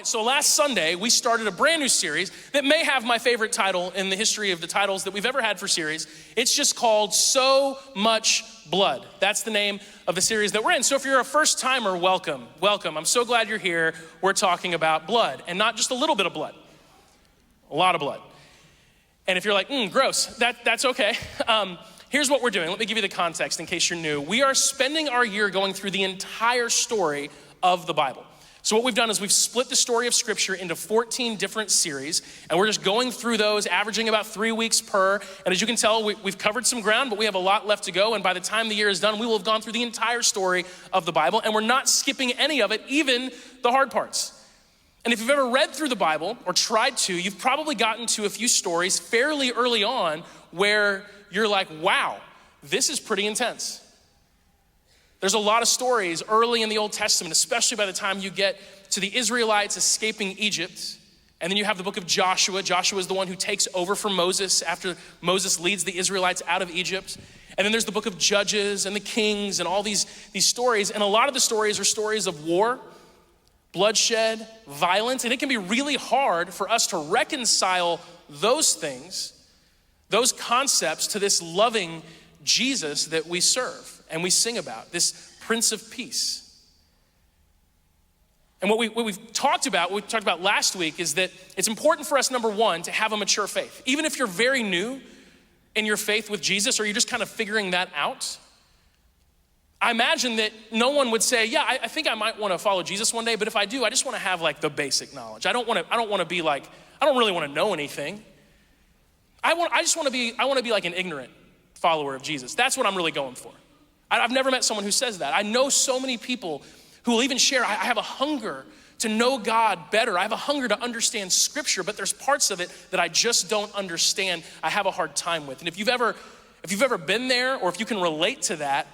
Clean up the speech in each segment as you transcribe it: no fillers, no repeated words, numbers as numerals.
right, so last Sunday, we started a brand new series that may have my favorite title in the history of the titles that we've ever had for series. It's just called So Much Blood. That's the name of the series that we're in. So if you're a first timer, welcome, welcome. I'm so glad you're here. We're talking about blood, and not just a little bit of blood, a lot of blood. And if you're like, gross, that's okay. Here's what we're doing. Let me give you the context in case you're new. We are spending our year going through the entire story of the Bible. So what we've done is we've split the story of Scripture into 14 different series, and we're just going through those, averaging about 3 weeks per. And as you can tell, we've covered some ground, but we have a lot left to go. And by the time the year is done, we will have gone through the entire story of the Bible, and we're not skipping any of it, even the hard parts. And if you've ever read through the Bible or tried to, you've probably gotten to a few stories fairly early on where you're like, wow, this is pretty intense. There's a lot of stories early in the Old Testament, especially by the time you get to the Israelites escaping Egypt. And then you have the book of Joshua. Joshua is the one who takes over from Moses after Moses leads the Israelites out of Egypt. And then there's the book of Judges and the Kings and all these stories. And a lot of the stories are stories of war, bloodshed, violence. And it can be really hard for us to reconcile those things, those concepts, to this loving Jesus that we serve and we sing about, this Prince of Peace. And what we've talked about, what we talked about last week, is that it's important for us, number one, to have a mature faith. Even if you're very new in your faith with Jesus, or you're just kind of figuring that out, I imagine that no one would say, yeah, I think I might want to follow Jesus one day, but if I do, I just want to have like the basic knowledge. I don't want to be like, I don't really want to know anything. I want to be like an ignorant follower of Jesus. That's what I'm really going for. I've never met someone who says that. I know so many people who will even share, I have a hunger to know God better. I have a hunger to understand Scripture, but there's parts of it that I just don't understand. I have a hard time with. And if you've ever been there, or if you can relate to that,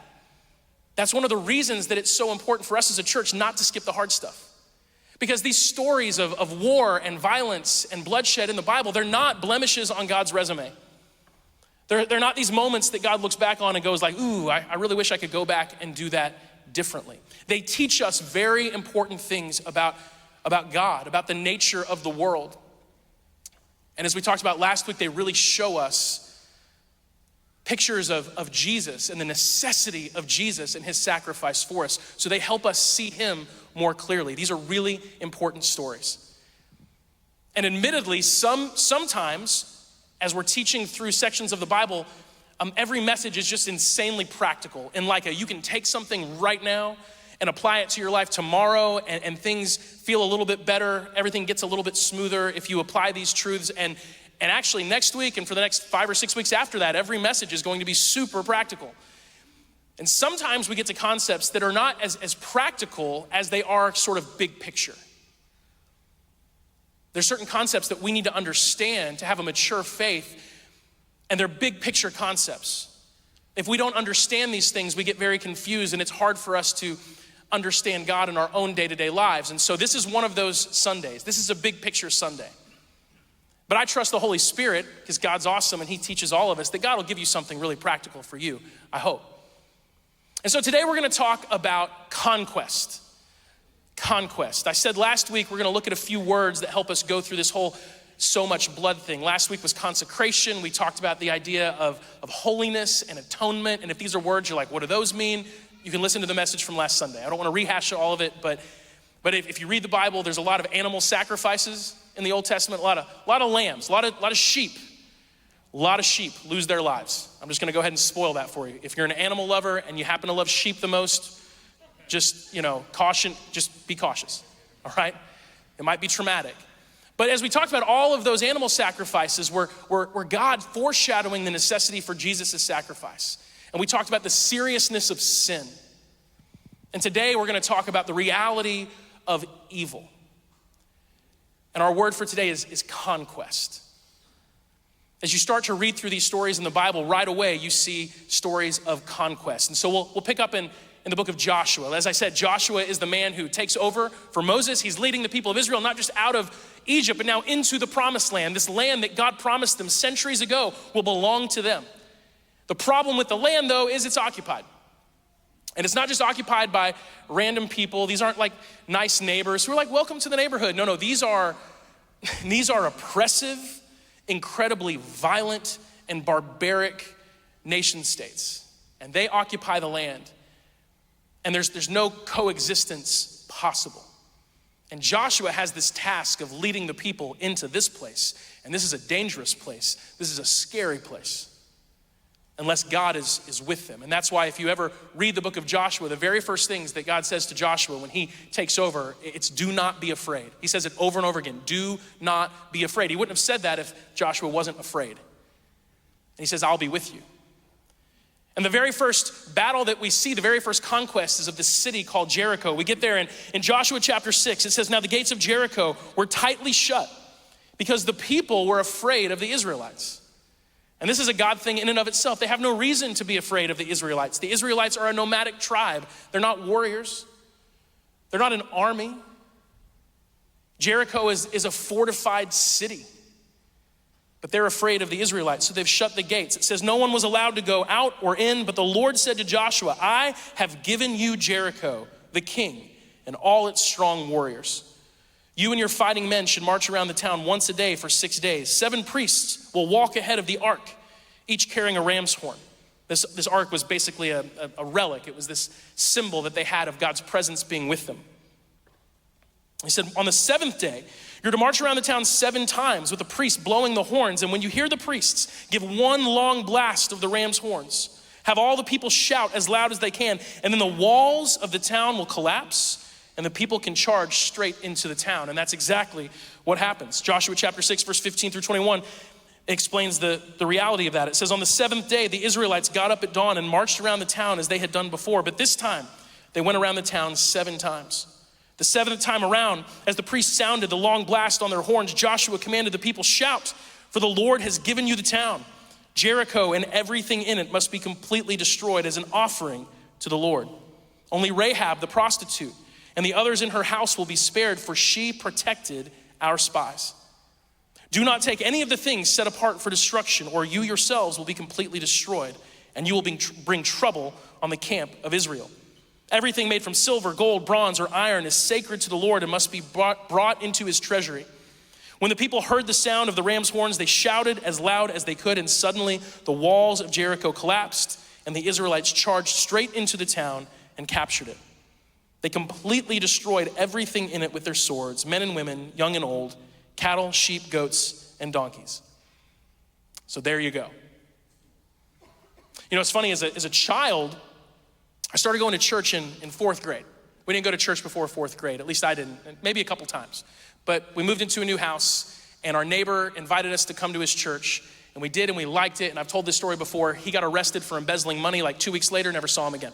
that's one of the reasons that it's so important for us as a church not to skip the hard stuff. Because these stories of war and violence and bloodshed in the Bible, they're not blemishes on God's resume. They're not these moments that God looks back on and goes like, ooh, I really wish I could go back and do that differently. They teach us very important things about God, about the nature of the world. And as we talked about last week, they really show us pictures of Jesus and the necessity of Jesus and his sacrifice for us. So they help us see him more clearly. These are really important stories. And admittedly, sometimes as we're teaching through sections of the Bible, every message is just insanely practical. And like you can take something right now and apply it to your life tomorrow, and things feel a little bit better. Everything gets a little bit smoother if you apply these truths. And actually next week and for the next 5 or 6 weeks after that, every message is going to be super practical. And sometimes we get to concepts that are not as practical as they are sort of big picture. There's certain concepts that we need to understand to have a mature faith, and they're big picture concepts. If we don't understand these things, we get very confused, and it's hard for us to understand God in our own day-to-day lives. And so this is one of those Sundays. This is a big picture Sunday. But I trust the Holy Spirit, because God's awesome and he teaches all of us, that God will give you something really practical for you, I hope. And so today we're gonna talk about conquest. Conquest. I said last week we're gonna look at a few words that help us go through this whole so much blood thing. Last week was consecration. We talked about the idea of holiness and atonement. And if these are words you're like, what do those mean? You can listen to the message from last Sunday. I don't wanna rehash all of it, but if you read the Bible, there's a lot of animal sacrifices in the Old Testament, a lot of lambs, a lot of sheep. A lot of sheep lose their lives. I'm just gonna go ahead and spoil that for you. If you're an animal lover and you happen to love sheep the most, just, caution, just be cautious, all right? It might be traumatic. But as we talked about, all of those animal sacrifices were God foreshadowing the necessity for Jesus' sacrifice. And we talked about the seriousness of sin. And today we're gonna talk about the reality of evil. And our word for today is conquest. As you start to read through these stories in the Bible, right away you see stories of conquest. And so we'll pick up in the book of Joshua. As I said, Joshua is the man who takes over for Moses. He's leading the people of Israel, not just out of Egypt, but now into the promised land. This land that God promised them centuries ago will belong to them. The problem with the land, though, is it's occupied. And it's not just occupied by random people. These aren't like nice neighbors who are like, welcome to the neighborhood. No, these are oppressive, incredibly violent, and barbaric nation states. And they occupy the land. And there's no coexistence possible. And Joshua has this task of leading the people into this place. And this is a dangerous place. This is a scary place, unless God is with them. And that's why if you ever read the book of Joshua, the very first things that God says to Joshua when he takes over, it's do not be afraid. He says it over and over again, do not be afraid. He wouldn't have said that if Joshua wasn't afraid. And he says, I'll be with you. And the very first battle that we see, the very first conquest is of this city called Jericho. We get there in Joshua chapter 6, it says, now the gates of Jericho were tightly shut because the people were afraid of the Israelites. And this is a God thing in and of itself. They have no reason to be afraid of the Israelites. The Israelites are a nomadic tribe. They're not warriors. They're not an army. Jericho is a fortified city. But they're afraid of the Israelites, so they've shut the gates. It says no one was allowed to go out or in, but the Lord said to Joshua, I have given you Jericho, the king, and all its strong warriors. You and your fighting men should march around the town once a day for 6 days. 7 priests will walk ahead of the ark, each carrying a ram's horn. This ark was basically a relic. It was this symbol that they had of God's presence being with them. He said, on the 7th day, you're to march around the town 7 times with the priests blowing the horns. And when you hear the priests give one long blast of the ram's horns, have all the people shout as loud as they can. And then the walls of the town will collapse and the people can charge straight into the town. And that's exactly what happens. Joshua chapter 6, verse 15 through 21 explains the reality of that. It says, on the 7th day, the Israelites got up at dawn and marched around the town as they had done before. But this time, they went around the town 7 times. The 7th time around, as the priests sounded the long blast on their horns, Joshua commanded the people, shout, for the Lord has given you the town. Jericho and everything in it must be completely destroyed as an offering to the Lord. Only Rahab, the prostitute, and the others in her house will be spared, for she protected our spies. Do not take any of the things set apart for destruction, or you yourselves will be completely destroyed, and you will bring trouble on the camp of Israel. Everything made from silver, gold, bronze, or iron is sacred to the Lord and must be brought into his treasury. When the people heard the sound of the ram's horns, they shouted as loud as they could, and suddenly the walls of Jericho collapsed, and the Israelites charged straight into the town and captured it. They completely destroyed everything in it with their swords, men and women, young and old, cattle, sheep, goats, and donkeys. So there you go. You know, it's funny, as a child, I started going to church in 4th grade. We didn't go to church before 4th grade, at least I didn't, maybe a couple times. But we moved into a new house, and our neighbor invited us to come to his church, and we did, and we liked it. And I've told this story before. He got arrested for embezzling money like 2 weeks later, never saw him again.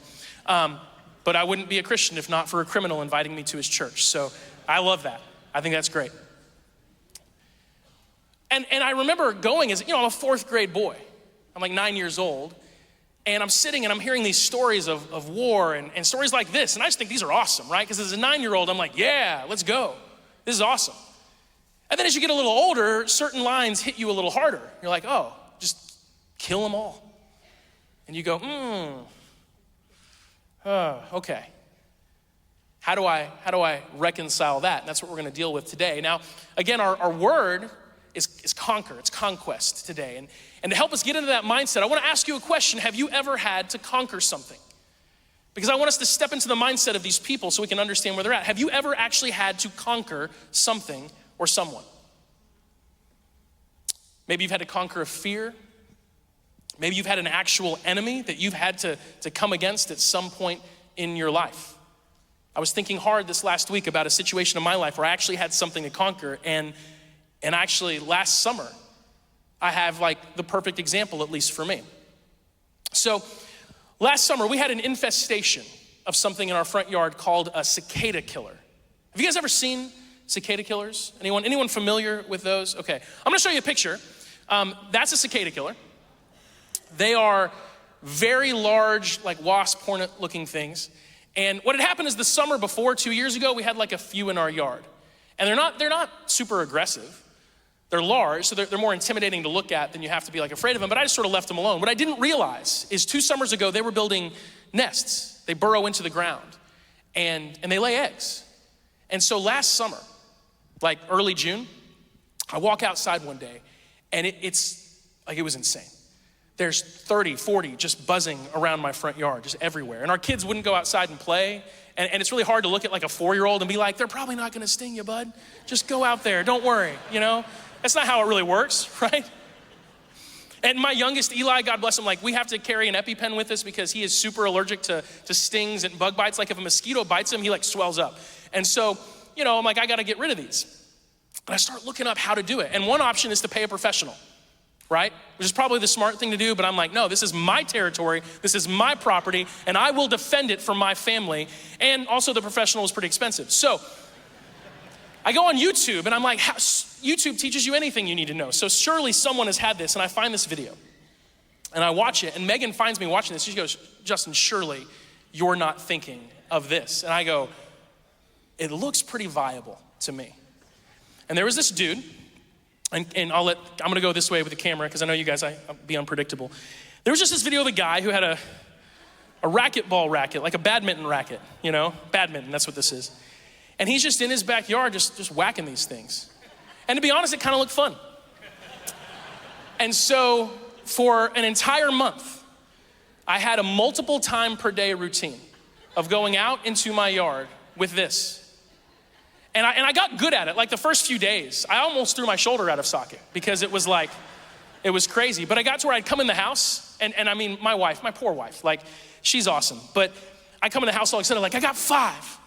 But I wouldn't be a Christian if not for a criminal inviting me to his church. So I love that. I think that's great. And I remember going as, I'm a 4th grade boy. I'm like 9 years old. And I'm sitting and I'm hearing these stories of war and stories like this. And I just think these are awesome, right? Because as a 9-year-old, I'm like, yeah, let's go. This is awesome. And then as you get a little older, certain lines hit you a little harder. You're like, oh, just kill them all. And you go, okay. How do I reconcile that? And that's what we're gonna deal with today. Now, again, our word is conquer, it's conquest today. And to help us get into that mindset, I wanna ask you a question. Have you ever had to conquer something? Because I want us to step into the mindset of these people so we can understand where they're at. Have you ever actually had to conquer something or someone? Maybe you've had to conquer a fear. Maybe you've had an actual enemy that you've had to come against at some point in your life. I was thinking hard this last week about a situation in my life where I actually had something to conquer, and actually last summer, I have like the perfect example, at least for me. So last summer, we had an infestation of something in our front yard called a cicada killer. Have you guys ever seen cicada killers? Anyone familiar with those? Okay, I'm gonna show you a picture. That's a cicada killer. They are very large, like wasp, hornet looking things. And what had happened is the summer before, 2 years ago, we had like a few in our yard. And they're not super aggressive. They're large, so they're more intimidating to look at than you have to be like afraid of them, but I just sort of left them alone. What I didn't realize is 2 summers ago, they were building nests. They burrow into the ground and they lay eggs. And so last summer, like early June, I walk outside one day and it's like, it was insane. There's 30, 40 just buzzing around my front yard, just everywhere. And our kids wouldn't go outside and play. And it's really hard to look at like a 4-year-old and be like, they're probably not gonna sting you, bud. Just go out there, don't worry, you know? That's not how it really works, right? And my youngest, Eli, God bless him, like we have to carry an EpiPen with us because he is super allergic to stings and bug bites. Like if a mosquito bites him, he like swells up. And so, you know, I'm like, I gotta get rid of these. And I start looking up how to do it. And one option is to pay a professional, right? Which is probably the smart thing to do, but I'm like, no, this is my territory, this is my property, and I will defend it for my family. And also the professional is pretty expensive. So I go on YouTube and I'm like, YouTube teaches you anything you need to know. So surely someone has had this, and I find this video. And I watch it, and Megan finds me watching this. She goes, Justin, surely you're not thinking of this. And I go, it looks pretty viable to me. And there was this dude, and I'm gonna go this way with the camera because I know you guys, I'll be unpredictable. There was just this video of a guy who had a racquetball racket, like a badminton racket, you know? Badminton, that's what this is. And he's just in his backyard just whacking these things. And to be honest, it kind of looked fun. And so for an entire month, I had a multiple time per day routine of going out into my yard with this. And I got good at it. Like the first few days, I almost threw my shoulder out of socket because it was crazy. But I got to where I'd come in the house, and I mean, my wife, my poor wife, like she's awesome. But I come in the house all excited, like I got five.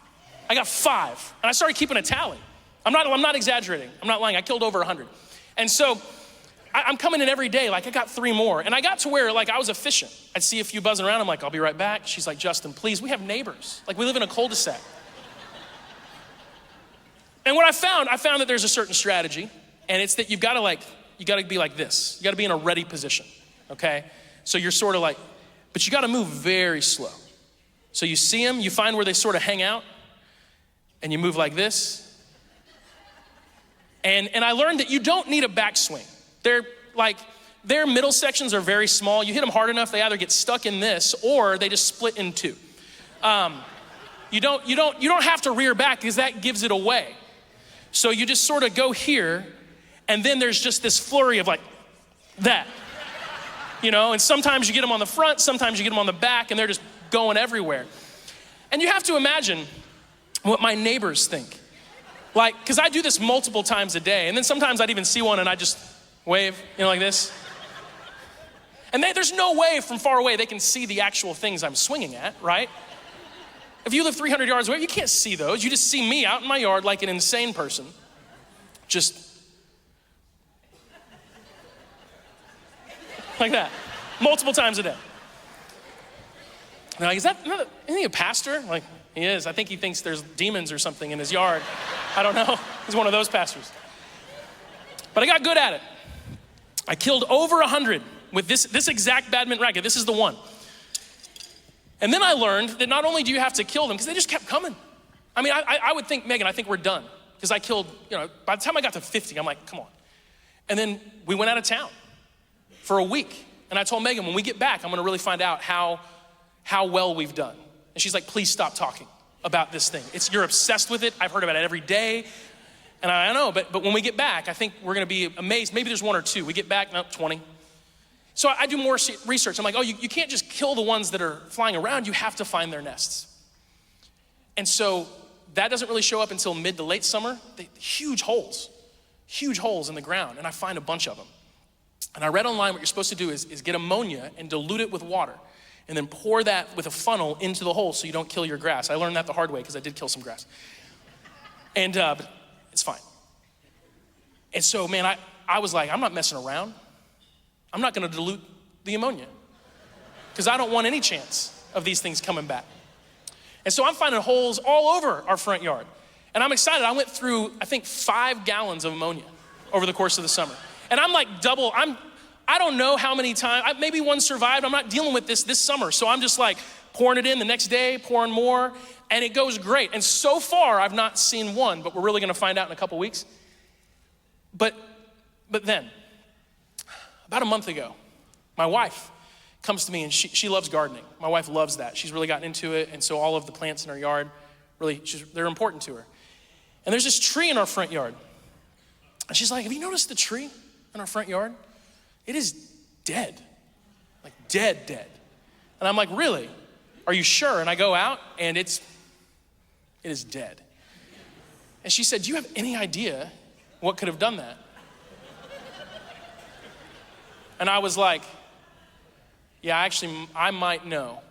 And I started keeping a tally. I'm not exaggerating. I'm not lying. I killed over 100. And so I'm coming in every day, like I got 3 more. And I got to where like I was efficient. I'd see a few buzzing around. I'm like, I'll be right back. She's like, Justin, please, we have neighbors. Like we live in a cul-de-sac. And what I found that there's a certain strategy, and it's that you gotta be like this. You gotta be in a ready position, okay? So you're sort of like, but you gotta move very slow. So you see them, you find where they sort of hang out, and you move like this. And I learned that you don't need a backswing. Their middle sections are very small. You hit them hard enough, they either get stuck in this or they just split in two. You don't have to rear back because that gives it away. So you just sort of go here, and then there's just this flurry of like that, you know? And sometimes you get them on the front, sometimes you get them on the back, and they're just going everywhere. And you have to imagine what my neighbors think. Like, because I do this multiple times a day, and then sometimes I'd even see one and I just wave, you know, like this. And there's no way from far away they can see the actual things I'm swinging at, right? If you live 300 yards away, you can't see those. You just see me out in my yard like an insane person. Just like that, multiple times a day. They're like, isn't he a pastor? Like, he is. I think he thinks there's demons or something in his yard. I don't know. He's one of those pastors. But I got good at it. I killed over 100 with this exact badminton racket. This is the one. And then I learned that not only do you have to kill them, because they just kept coming. I mean, I would think, Megan, I think we're done. Because I killed, you know, by the time I got to 50, I'm like, come on. And then we went out of town for a week. And I told Megan, when we get back, I'm gonna really find out how well we've done. And she's like, please stop talking about this thing. You're obsessed with it. I've heard about it every day. And I know, but when we get back, I think we're gonna be amazed. Maybe there's 1 or 2. We get back, nope, 20. So I do more research. I'm like, oh, you can't just kill the ones that are flying around. You have to find their nests. And so that doesn't really show up until mid to late summer. Huge holes in the ground. And I find a bunch of them. And I read online what you're supposed to do is get ammonia and dilute it with water and then pour that with a funnel into the hole so you don't kill your grass. I learned that the hard way because I did kill some grass. And but it's fine. And so, man, I was like, I'm not messing around. I'm not gonna dilute the ammonia because I don't want any chance of these things coming back. And so I'm finding holes all over our front yard. And I'm excited. I went through, I think, 5 gallons of ammonia over the course of the summer. And I'm like I don't know how many times, maybe one survived. I'm not dealing with this summer. So I'm just like pouring it in the next day, pouring more, and it goes great. And so far, I've not seen one, but we're really gonna find out in a couple weeks. But then, about a month ago, my wife comes to me, and she loves gardening. My wife loves that. She's really gotten into it, and so all of the plants in our yard, really, they're important to her. And there's this tree in our front yard. And she's like, have you noticed the tree in our front yard? It is dead, like dead. And I'm like, really? Are you sure? And I go out, and it is dead. And she said, do you have any idea what could have done that? And I was like, yeah, actually, I might know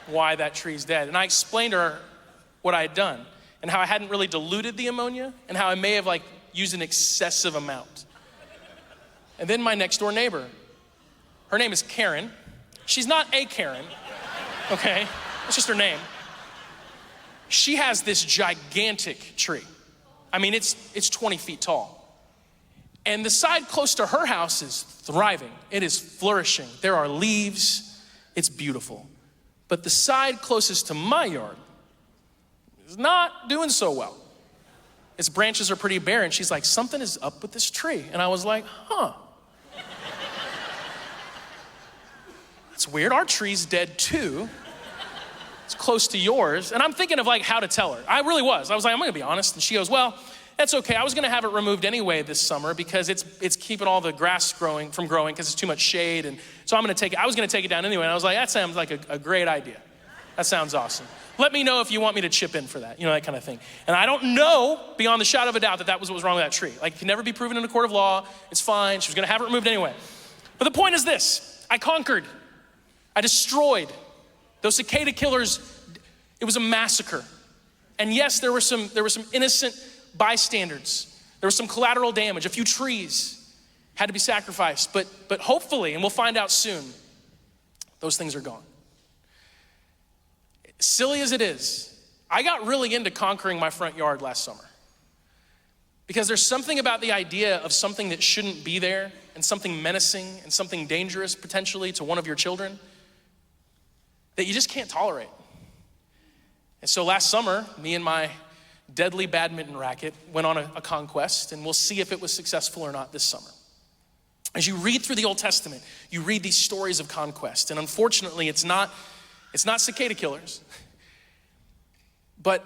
why that tree's dead. And I explained to her what I had done and how I hadn't really diluted the ammonia and how I may have used an excessive amount. And then my next door neighbor, her name is Karen. She's not a Karen, okay? It's just her name. She has this gigantic tree. I mean, it's 20 feet tall. And the side close to her house is thriving. It is flourishing. There are leaves. It's beautiful. But the side closest to my yard is not doing so well. Its branches are pretty bare, and she's like, something is up with this tree. And I was like, huh. That's weird. Our tree's dead too. It's close to yours. And I'm thinking of how to tell her. I really was. I was like, I'm gonna be honest. And she goes, well, that's okay. I was gonna have it removed anyway this summer because it's keeping all the grass from growing because it's too much shade. And so I was gonna take it down anyway. And I was like, that sounds like a great idea. That sounds awesome. Let me know if you want me to chip in for that, that kind of thing. And I don't know beyond the shadow of a doubt that was what was wrong with that tree. It can never be proven in a court of law. It's fine. She was gonna have it removed anyway. But the point is this, I conquered. I destroyed. Those cicada killers, it was a massacre. And yes, there were some innocent bystanders. There was some collateral damage. A few trees had to be sacrificed. But hopefully, and we'll find out soon, those things are gone. Silly as it is, I got really into conquering my front yard last summer. Because there's something about the idea of something that shouldn't be there and something menacing and something dangerous potentially to one of your children that you just can't tolerate. And so last summer, me and my deadly badminton racket went on a conquest, and we'll see if it was successful or not this summer. As you read through the Old Testament, you read these stories of conquest, and unfortunately, it's not cicada killers. But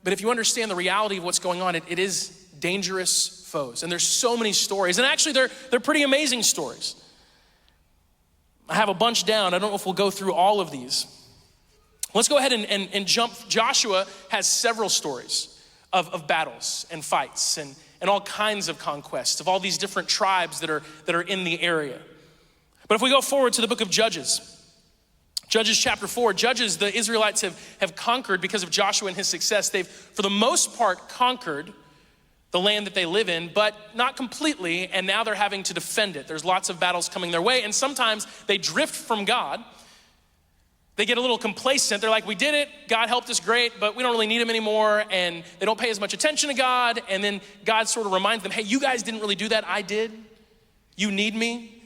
if you understand the reality of what's going on, it is dangerous foes. And there's so many stories, and actually they're pretty amazing stories. I have a bunch down. I don't know if we'll go through all of these. Let's go ahead and jump. Joshua has several stories of battles and fights and all kinds of conquests of all these different tribes that are in the area. But if we go forward to the book of Judges chapter 4, Judges, the Israelites have conquered because of Joshua and his success. They've, for the most part, conquered the land that they live in, but not completely, and now they're having to defend it. There's lots of battles coming their way, and sometimes they drift from God. They get a little complacent. They're like, we did it, God helped us, great, but we don't really need him anymore, and they don't pay as much attention to God, and then God sort of reminds them, hey, you guys didn't really do that, I did. You need me.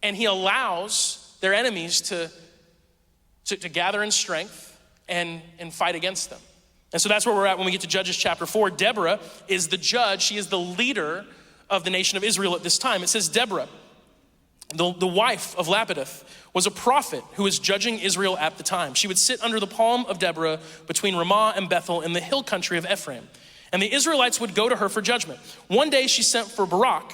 And he allows their enemies to gather in strength and fight against them. And so that's where we're at when we get to Judges chapter 4. Deborah is the judge. She is the leader of the nation of Israel at this time. It says Deborah, the wife of Lapideth, was a prophet who was judging Israel at the time. She would sit under the palm of Deborah between Ramah and Bethel in the hill country of Ephraim. And the Israelites would go to her for judgment. One day she sent for Barak,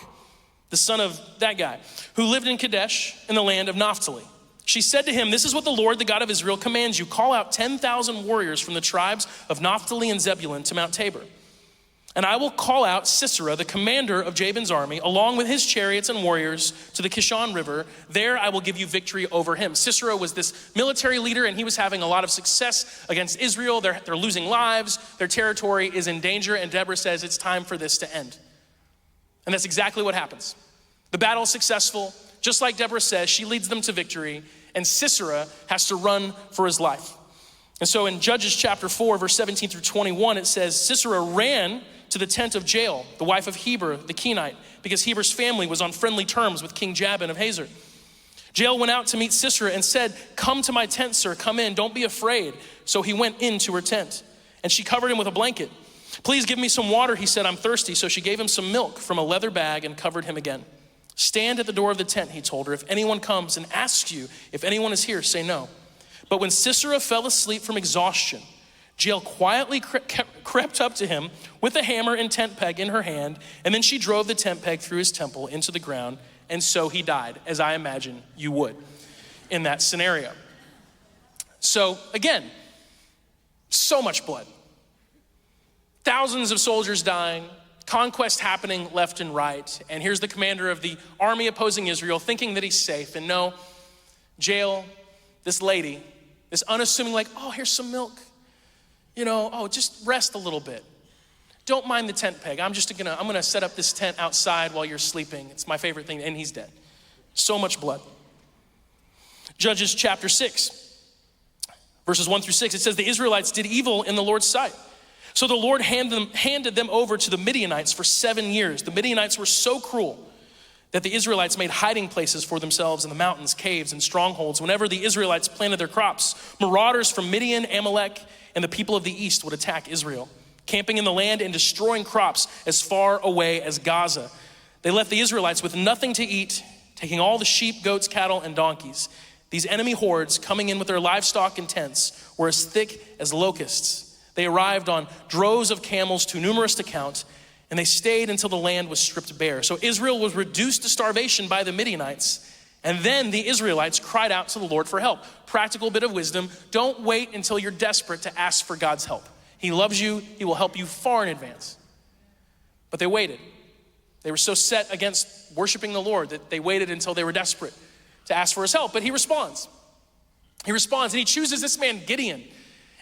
the son of that guy, who lived in Kadesh in the land of Naphtali. She said to him, this is what the Lord, the God of Israel, commands you. Call out 10,000 warriors from the tribes of Naphtali and Zebulun to Mount Tabor. And I will call out Sisera, the commander of Jabin's army, along with his chariots and warriors to the Kishon River. There I will give you victory over him. Sisera was this military leader, and he was having a lot of success against Israel. They're losing lives. Their territory is in danger. And Deborah says it's time for this to end. And that's exactly what happens. The battle is successful. Just like Deborah says, she leads them to victory. And Sisera has to run for his life. And so in Judges chapter 4, verse 17 through 21, it says, Sisera ran to the tent of Jael, the wife of Heber the Kenite, because Heber's family was on friendly terms with King Jabin of Hazor. Jael went out to meet Sisera and said, come to my tent, sir, come in, don't be afraid. So he went into her tent, and she covered him with a blanket. Please give me some water, he said, I'm thirsty. So she gave him some milk from a leather bag and covered him again. Stand at the door of the tent, he told her. If anyone comes and asks you if anyone is here, say no. But when Sisera fell asleep from exhaustion, Jael quietly crept up to him with a hammer and tent peg in her hand, and then she drove the tent peg through his temple into the ground, and so he died, as I imagine you would in that scenario. So again, so much blood. Thousands of soldiers dying, conquest happening left and right, and here's the commander of the army opposing Israel thinking that he's safe, and no, Jael, this lady, this unassuming like, oh, here's some milk. Just rest a little bit. Don't mind the tent peg. I'm gonna set up this tent outside while you're sleeping. It's my favorite thing, and he's dead. So much blood. Judges chapter 6, verses 1-6, it says, the Israelites did evil in the Lord's sight. So the Lord handed them over to the Midianites for 7 years. The Midianites were so cruel that the Israelites made hiding places for themselves in the mountains, caves, and strongholds. Whenever the Israelites planted their crops, marauders from Midian, Amalek, and the people of the east would attack Israel, camping in the land and destroying crops as far away as Gaza. They left the Israelites with nothing to eat, taking all the sheep, goats, cattle, and donkeys. These enemy hordes, coming in with their livestock and tents, were as thick as locusts. They arrived on droves of camels too numerous to count, and they stayed until the land was stripped bare. So Israel was reduced to starvation by the Midianites, and then the Israelites cried out to the Lord for help. Practical bit of wisdom, don't wait until you're desperate to ask for God's help. He loves you, he will help you far in advance. But they waited. They were so set against worshiping the Lord that they waited until they were desperate to ask for his help. But he responds. He responds, and he chooses this man, Gideon.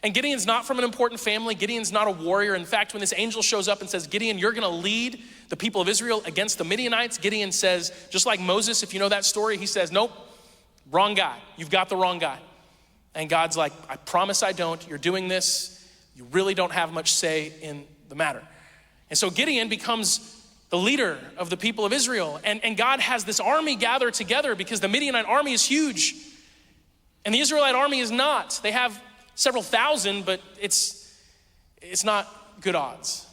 And Gideon's not from an important family. Gideon's not a warrior. In fact, when this angel shows up and says, Gideon, you're gonna lead the people of Israel against the Midianites, Gideon says, just like Moses, if you know that story, he says, nope, wrong guy. You've got the wrong guy. And God's like, I promise I don't. You're doing this. You really don't have much say in the matter. And so Gideon becomes the leader of the people of Israel. And God has this army gather together because the Midianite army is huge. And the Israelite army is not. They have several thousand, but it's not good odds.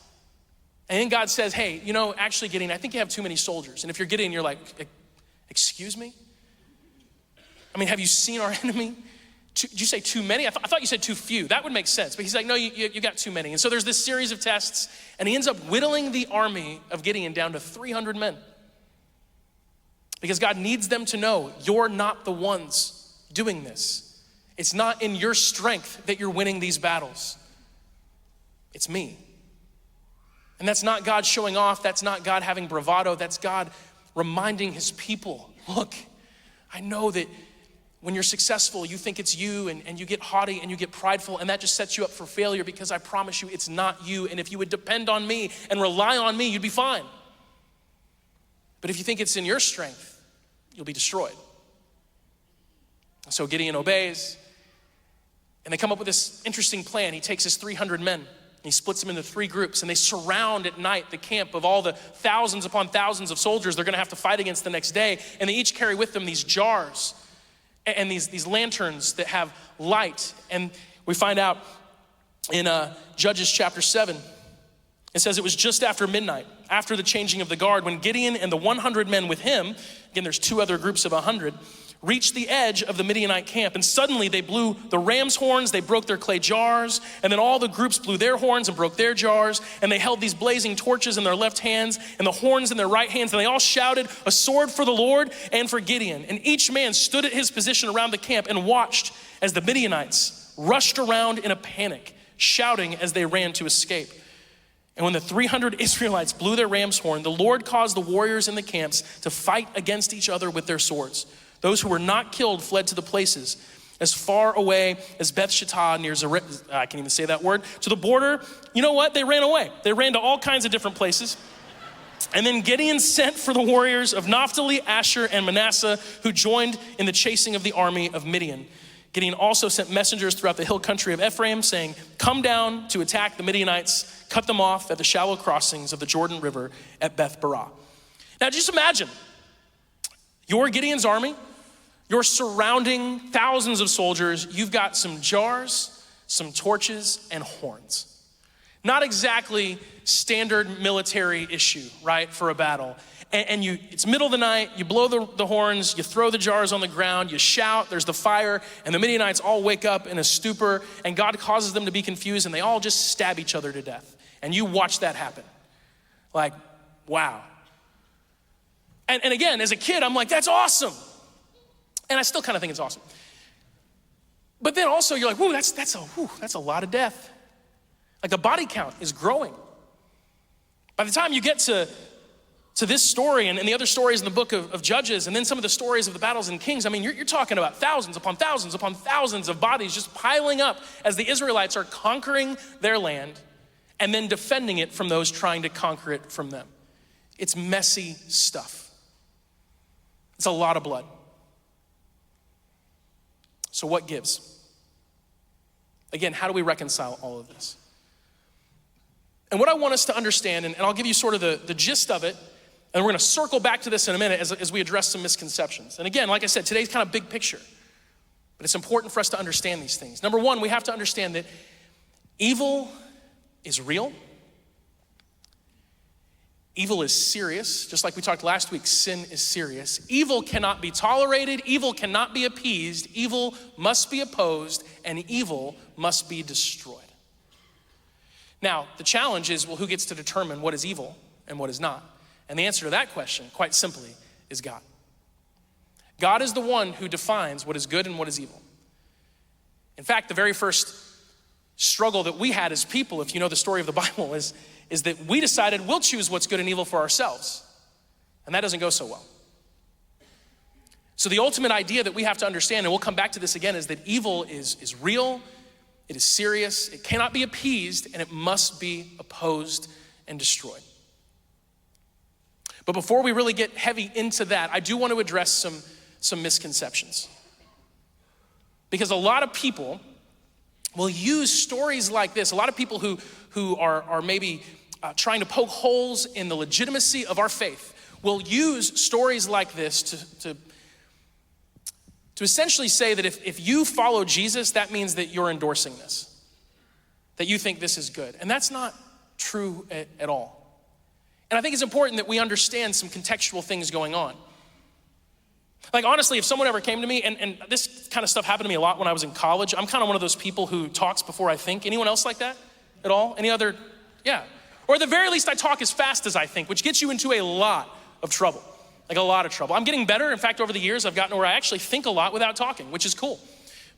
And then God says, hey, actually Gideon, I think you have too many soldiers. And if you're Gideon, you're like, excuse me? I mean, have you seen our enemy? Did you say too many? I thought you said too few. That would make sense. But he's like, no, you got too many. And so there's this series of tests, and he ends up whittling the army of Gideon down to 300 men. Because God needs them to know you're not the ones doing this. It's not in your strength that you're winning these battles. It's me. And that's not God showing off. That's not God having bravado. That's God reminding his people, look, I know that when you're successful, you think it's you and you get haughty and you get prideful, and that just sets you up for failure, because I promise you it's not you. And if you would depend on me and rely on me, you'd be fine. But if you think it's in your strength, you'll be destroyed. So Gideon obeys. And they come up with this interesting plan. He takes his 300 men, and he splits them into 3 groups, and they surround at night the camp of all the thousands upon thousands of soldiers they're gonna have to fight against the next day. And they each carry with them these jars and these lanterns that have light. And we find out in Judges chapter 7, it says it was just after midnight, after the changing of the guard, when Gideon and the 100 men with him, again, there's 2 other groups of 100, reached the edge of the Midianite camp. And suddenly they blew the ram's horns, they broke their clay jars, and then all the groups blew their horns and broke their jars, and they held these blazing torches in their left hands and the horns in their right hands, and they all shouted, a sword for the Lord and for Gideon. And each man stood at his position around the camp and watched as the Midianites rushed around in a panic, shouting as they ran to escape. And when the 300 Israelites blew their ram's horn, the Lord caused the warriors in the camps to fight against each other with their swords. Those who were not killed fled to the places as far away as Beth Shittah near I can't even say that word, to the border. You know what? They ran away. They ran to all kinds of different places. And then Gideon sent for the warriors of Naphtali, Asher, and Manasseh, who joined in the chasing of the army of Midian. Gideon also sent messengers throughout the hill country of Ephraim, saying, come down to attack the Midianites, cut them off at the shallow crossings of the Jordan River at Beth Barah. Now just imagine, you're Gideon's army. You're surrounding thousands of soldiers. You've got some jars, some torches, and horns. Not exactly standard military issue, right, for a battle. and it's middle of the night, you blow the horns, you throw the jars on the ground, you shout, there's the fire, and the Midianites all wake up in a stupor, and God causes them to be confused, and they all just stab each other to death. And you watch that happen. Like, wow. And again, as a kid, I'm like, that's awesome. And I still kind of think it's awesome. But then also you're like, whoa, that's a lot of death. Like the body count is growing. By the time you get to this story and the other stories in the book of Judges, and then some of the stories of the battles in Kings, I mean, you're talking about thousands upon thousands upon thousands of bodies just piling up as the Israelites are conquering their land and then defending it from those trying to conquer it from them. It's messy stuff. It's a lot of blood. So what gives? Again, how do we reconcile all of this? And what I want us to understand, and I'll give you sort of the gist of it, and we're gonna circle back to this in a minute as we address some misconceptions. And again, like I said, today's kind of big picture, but it's important for us to understand these things. Number one, we have to understand that evil is real. Evil is serious. Just like we talked last week, sin is serious. Evil cannot be tolerated. Evil cannot be appeased. Evil must be opposed, and evil must be destroyed. Now, the challenge is, well, who gets to determine what is evil and what is not? And the answer to that question, quite simply, is God. God is the one who defines what is good and what is evil. In fact, the very first struggle that we had as people, if you know the story of the Bible, is that we decided we'll choose what's good and evil for ourselves. And that doesn't go so well. So the ultimate idea that we have to understand, and we'll come back to this again, is that evil is real, it is serious, it cannot be appeased, and it must be opposed and destroyed. But before we really get heavy into that, I do want to address some misconceptions. Because a lot of people will use stories like this. A lot of people who are maybe trying to poke holes in the legitimacy of our faith will use stories like this to essentially say that if you follow Jesus, that means that you're endorsing this, that you think this is good. And that's not true at all. And I think it's important that we understand some contextual things going on. Like honestly, if someone ever came to me, and this kind of stuff happened to me a lot when I was in college. I'm kind of one of those people who talks before I think. Anyone else like that at all? Any other? Yeah. Or at the very least, I talk as fast as I think, which gets you into a lot of trouble. Like a lot of trouble. I'm getting better. In fact, over the years, I've gotten to where I actually think a lot without talking, which is cool.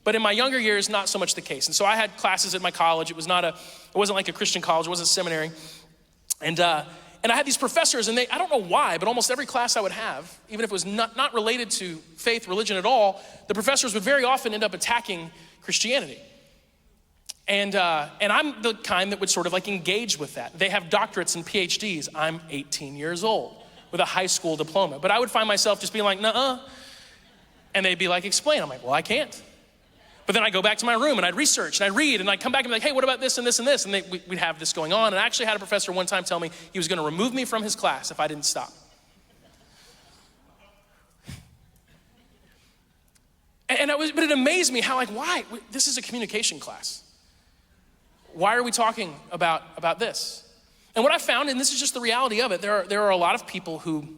But in my younger years, not so much the case. And so I had classes at my college. It wasn't like a Christian college. It wasn't a seminary. And I had these professors, and I don't know why, but almost every class I would have, even if it was not related to faith, religion at all, the professors would very often end up attacking Christianity. And I'm the kind that would sort of like engage with that. They have doctorates and PhDs. I'm 18 years old with a high school diploma. But I would find myself just being like, nuh-uh. And they'd be like, explain. I'm like, well, I can't. But then I go back to my room and I'd research and I'd read and I'd come back and be like, hey, what about this and this and this? And we'd have this going on. And I actually had a professor one time tell me he was gonna remove me from his class if I didn't stop. But it amazed me how why? This is a communication class. Why are we talking about this? And what I found, and this is just the reality of it, there are a lot of people who,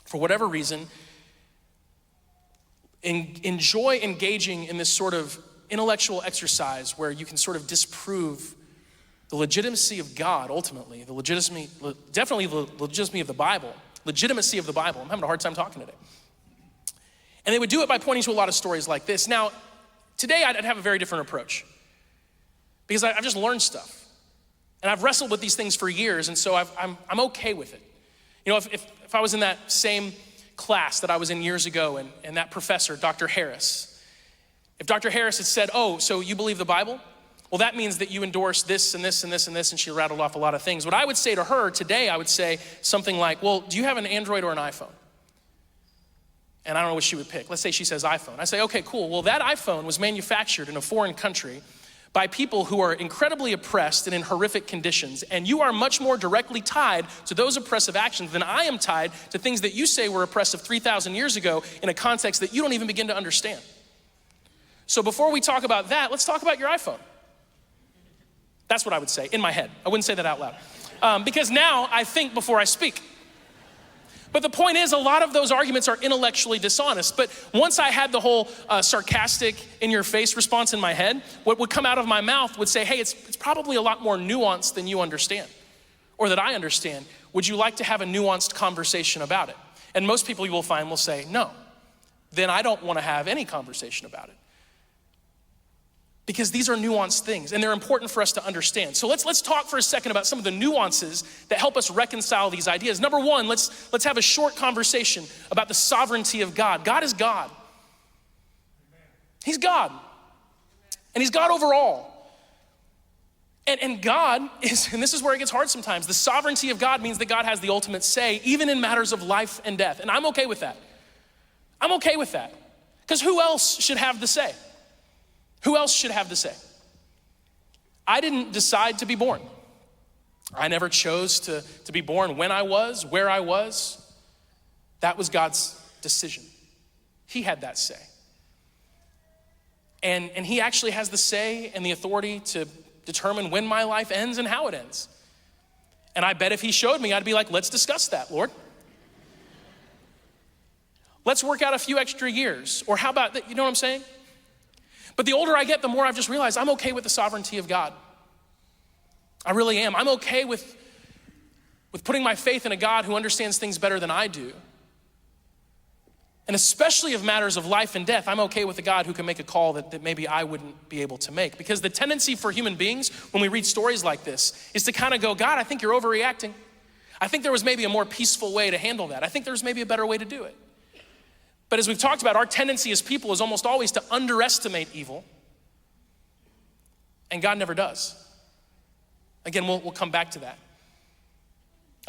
for whatever reason, enjoy engaging in this sort of intellectual exercise where you can sort of disprove the legitimacy of God ultimately, definitely the legitimacy of the Bible. I'm having a hard time talking today. And they would do it by pointing to a lot of stories like this. Now, today I'd have a very different approach because I've just learned stuff. And I've wrestled with these things for years, and so I'm okay with it. You know, if I was in that same class that I was in years ago, and that professor, Dr. Harris, if Dr. Harris had said, oh, so you believe the Bible? Well, that means that you endorse this and this and this and this, and she rattled off a lot of things. What I would say to her today, I would say something like, well, do you have an Android or an iPhone? And I don't know what she would pick. Let's say she says iPhone. I say, okay, cool. Well, that iPhone was manufactured in a foreign country by people who are incredibly oppressed and in horrific conditions. And you are much more directly tied to those oppressive actions than I am tied to things that you say were oppressive 3,000 years ago in a context that you don't even begin to understand. So before we talk about that, let's talk about your iPhone. That's what I would say in my head. I wouldn't say that out loud. Because now I think before I speak. But the point is, a lot of those arguments are intellectually dishonest. But once I had the whole sarcastic, in-your-face response in my head, what would come out of my mouth would say, hey, it's probably a lot more nuanced than you understand, or that I understand. Would you like to have a nuanced conversation about it? And most people you will find will say, no. Then I don't want to have any conversation about it. Because these are nuanced things, and they're important for us to understand. So let's talk for a second about some of the nuances that help us reconcile these ideas. Number one, let's have a short conversation about the sovereignty of God. God is God. He's God. And he's God over all. And God is, and this is where it gets hard sometimes, the sovereignty of God means that God has the ultimate say, even in matters of life and death. And I'm okay with that. I'm okay with that. Because who else should have the say? Who else should have the say? I didn't decide to be born. I never chose to be born when I was, where I was. That was God's decision. He had that say. And he actually has the say and the authority to determine when my life ends and how it ends. And I bet if he showed me, I'd be like, let's discuss that, Lord. Let's work out a few extra years. Or how about that? You know what I'm saying? But the older I get, the more I've just realized I'm okay with the sovereignty of God. I really am. I'm okay with putting my faith in a God who understands things better than I do. And especially of matters of life and death, I'm okay with a God who can make a call that maybe I wouldn't be able to make. Because the tendency for human beings, when we read stories like this, is to kind of go, God, I think you're overreacting. I think there was maybe a more peaceful way to handle that. I think there's maybe a better way to do it. But as we've talked about, our tendency as people is almost always to underestimate evil. And God never does. Again, we'll come back to that.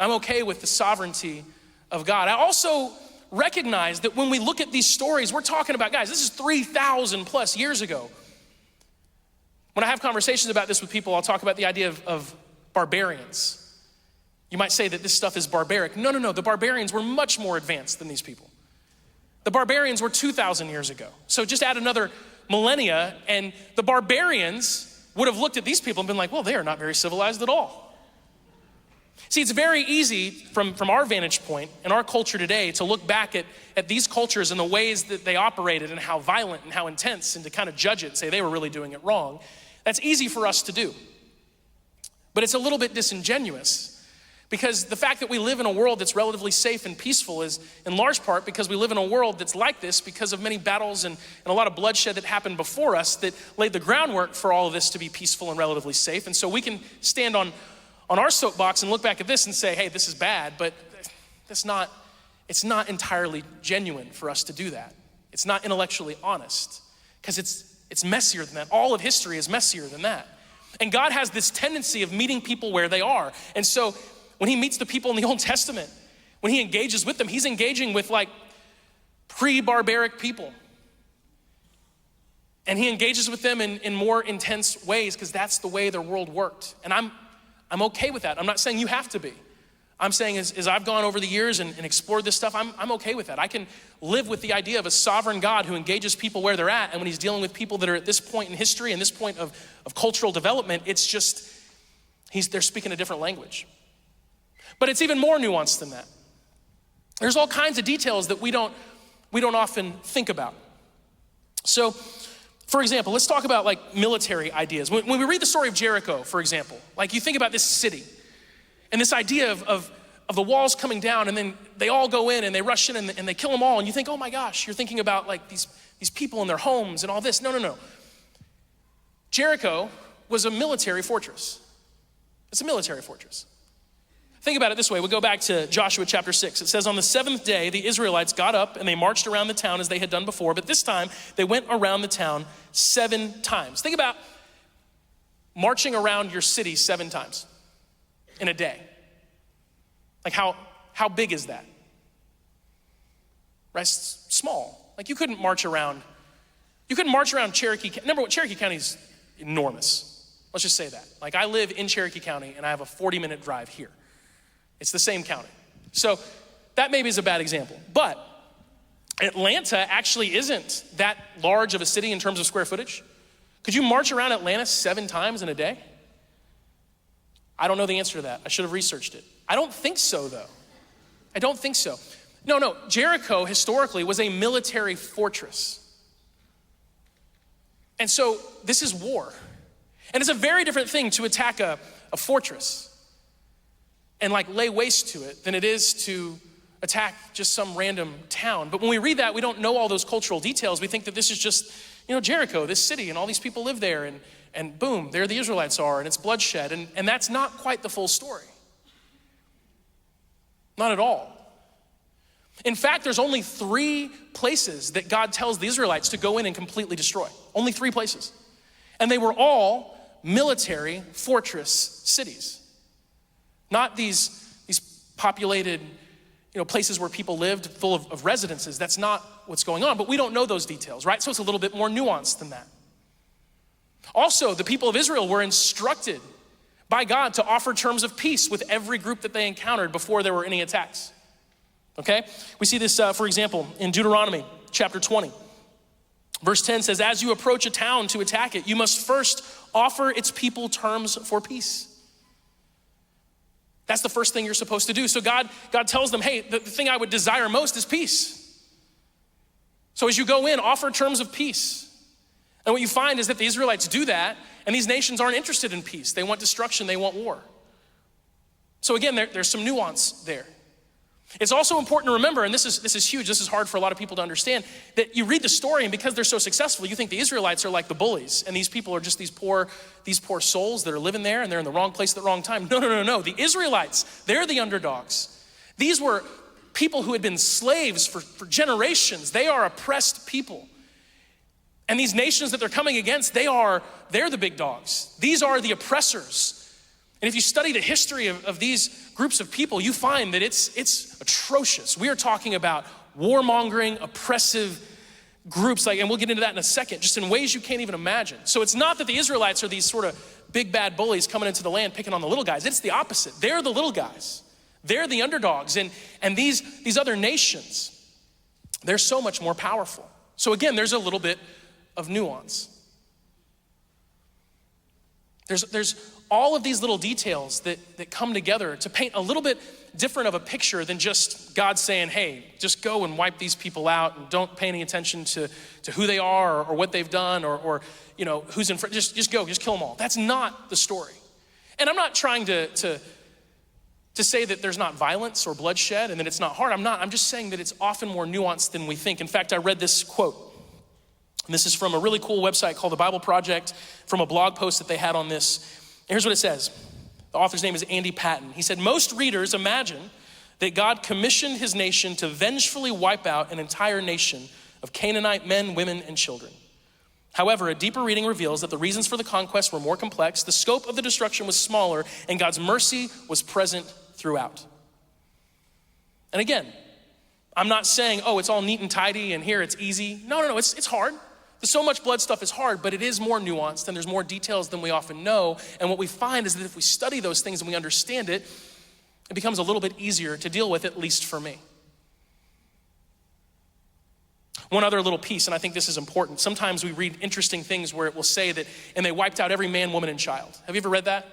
I'm okay with the sovereignty of God. I also recognize that when we look at these stories, we're talking about, guys, this is 3,000 plus years ago. When I have conversations about this with people, I'll talk about the idea of barbarians. You might say that this stuff is barbaric. No. The barbarians were much more advanced than these people. The barbarians were 2,000 years ago. So just add another millennia, and the barbarians would have looked at these people and been like, well, they are not very civilized at all. See, it's very easy from our vantage point in our culture today to look back at these cultures and the ways that they operated and how violent and how intense, and to kind of judge it and say they were really doing it wrong. That's easy for us to do. But it's a little bit disingenuous. Because the fact that we live in a world that's relatively safe and peaceful is in large part because we live in a world that's like this because of many battles and a lot of bloodshed that happened before us that laid the groundwork for all of this to be peaceful and relatively safe. And so we can stand on our soapbox and look back at this and say, hey, this is bad, but it's not entirely genuine for us to do that. It's not intellectually honest because it's messier than that. All of history is messier than that. And God has this tendency of meeting people where they are. And so when he meets the people in the Old Testament, when he engages with them, he's engaging with like pre-barbaric people. And he engages with them in more intense ways because that's the way their world worked. And I'm okay with that. I'm not saying you have to be. I'm saying as I've gone over the years and explored this stuff, I'm okay with that. I can live with the idea of a sovereign God who engages people where they're at. And when he's dealing with people that are at this point in history and this point of cultural development, it's just, they're speaking a different language. But it's even more nuanced than that. There's all kinds of details that we don't often think about. So, for example, let's talk about like military ideas. When we read the story of Jericho, for example, like you think about this city and this idea of the walls coming down and then they all go in and they rush in and they kill them all. And you think, oh my gosh, you're thinking about like these people in their homes and all this. No. Jericho was a military fortress. It's a military fortress. Think about it this way. We'll go back to Joshua chapter 6. It says, on the seventh day, the Israelites got up and they marched around the town as they had done before. But this time, they went around the town 7 times. Think about marching around your city 7 times in a day. Like how big is that? Right? Small. Like you couldn't march around Cherokee County. Number one, Cherokee County is enormous. Let's just say that. Like I live in Cherokee County and I have a 40-minute drive here. It's the same county. So that maybe is a bad example. But Atlanta actually isn't that large of a city in terms of square footage. Could you march around Atlanta 7 times in a day? I don't know the answer to that. I should have researched it. I don't think so, though. I don't think so. No, Jericho historically was a military fortress. And so this is war. And it's a very different thing to attack a fortress and like lay waste to it than it is to attack just some random town. But when we read that, we don't know all those cultural details. We think that this is just, Jericho, this city, and all these people live there, and boom, there the Israelites are, and it's bloodshed. And that's not quite the full story. Not at all. In fact, there's only 3 places that God tells the Israelites to go in and completely destroy. Only 3 places. And they were all military fortress cities. Not these populated, places where people lived full of residences. That's not what's going on, but we don't know those details, right? So it's a little bit more nuanced than that. Also, the people of Israel were instructed by God to offer terms of peace with every group that they encountered before there were any attacks. Okay? We see this, for example, in Deuteronomy chapter 20. Verse 10 says, as you approach a town to attack it, you must first offer its people terms for peace. That's the first thing you're supposed to do. So God tells them, hey, the thing I would desire most is peace. So as you go in, offer terms of peace. And what you find is that the Israelites do that, and these nations aren't interested in peace. They want destruction, they want war. So again, there's some nuance there. It's also important to remember, and this is huge, this is hard for a lot of people to understand, that you read the story and because they're so successful, you think the Israelites are like the bullies and these people are just these poor souls that are living there and they're in the wrong place at the wrong time. No. The Israelites, they're the underdogs. These were people who had been slaves for generations. They are oppressed people. And these nations that they're coming against, they're the big dogs. These are the oppressors. And if you study the history of these groups of people, you find that it's atrocious. We are talking about warmongering, oppressive groups, and we'll get into that in a second, just in ways you can't even imagine. So it's not that the Israelites are these sort of big bad bullies coming into the land picking on the little guys. It's the opposite. They're the little guys. They're the underdogs. And these other nations, they're so much more powerful. So again, there's a little bit of nuance. There's all of these little details that come together to paint a little bit different of a picture than just God saying, hey, just go and wipe these people out and don't pay any attention to who they are or what they've done or who's in front. Just go, just kill them all. That's not the story. And I'm not trying to say that there's not violence or bloodshed and that it's not hard. I'm just saying that it's often more nuanced than we think. In fact, I read this quote. And this is from a really cool website called The Bible Project, from a blog post that they had on this. Here's what it says. The author's name is Andy Patton. He said, most readers imagine that God commissioned his nation to vengefully wipe out an entire nation of Canaanite men, women, and children. However, a deeper reading reveals that the reasons for the conquest were more complex, the scope of the destruction was smaller, and God's mercy was present throughout. And again, I'm not saying, oh, it's all neat and tidy and here it's easy. No, it's hard. So much blood stuff is hard, but it is more nuanced and there's more details than we often know. And what we find is that if we study those things and we understand it, it becomes a little bit easier to deal with, at least for me. One other little piece, and I think this is important. Sometimes we read interesting things where it will say that, and they wiped out every man, woman, and child. Have you ever read that